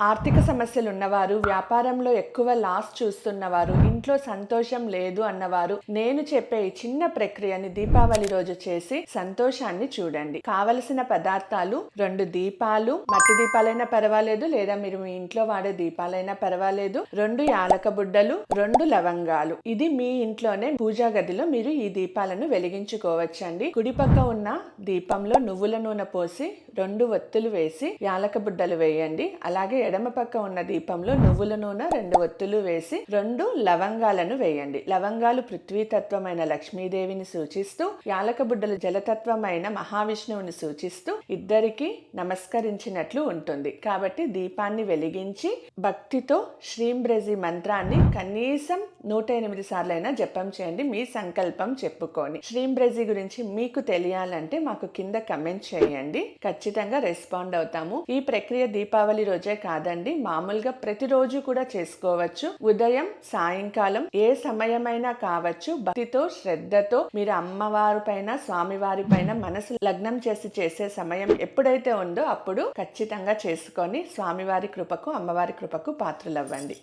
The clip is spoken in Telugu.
ఆర్థిక సమస్యలు ఉన్నవారు, వ్యాపారంలో ఎక్కువ లాస్ చూస్తున్నవారు, ఇంట్లో సంతోషం లేదు అన్నవారు నేను చెప్పే ఈ చిన్న ప్రక్రియని దీపావళి రోజు చేసి సంతోషాన్ని చూడండి. కావలసిన పదార్థాలు 2 దీపాలు, మట్టి దీపాలైనా పర్వాలేదు, లేదా మీరు మీ ఇంట్లో వాడే దీపాలైనా పర్వాలేదు, 2 యాలక బుడ్డలు, 2 లవంగాలు. ఇది మీ ఇంట్లోనే పూజా గదిలో మీరు ఈ దీపాలను వెలిగించుకోవచ్చండి. కుడిపక్క ఉన్న దీపంలో నువ్వుల నూనె పోసి 2 ఒత్తులు వేసి యాలక బుడ్డలు వేయండి. అలాగే ఎడమ పక్క ఉన్న దీపంలో నువ్వుల నూనె 2 ఒత్తులు వేసి 2 లవంగాలను వేయండి. లవంగాలు పృథ్వీతత్వమైన లక్ష్మీదేవిని సూచిస్తూ, యాలక బుడ్డలు జలతత్వమైన మహావిష్ణువుని సూచిస్తూ ఇద్దరికి నమస్కరించినట్లు ఉంటుంది. కాబట్టి దీపాన్ని వెలిగించి భక్తితో శ్రీంబ్రజి మంత్రాన్ని కనీసం 108 సార్లైనా జపం చేయండి, మీ సంకల్పం చెప్పుకొని. శ్రీంబ్రజి గురించి మీకు తెలియాలంటే మాకు కింద కమెంట్ చేయండి, ఖచ్చితంగా రెస్పాండ్ అవుతాము. ఈ ప్రక్రియ దీపావళి రోజే కాదండి, మామూలుగా ప్రతిరోజు కూడా చేసుకోవచ్చు. ఉదయం సాయంకాలం ఏ సమయమైనా కావచ్చు. భక్తితో శ్రద్ధతో మీరు అమ్మవారి పైన స్వామివారి పైన మనసు లగ్నం చేసే సమయం ఎప్పుడైతే ఉందో అప్పుడు ఖచ్చితంగా చేసుకొని స్వామివారి కృపకు అమ్మవారి కృపకు పాత్రలవ్వండి.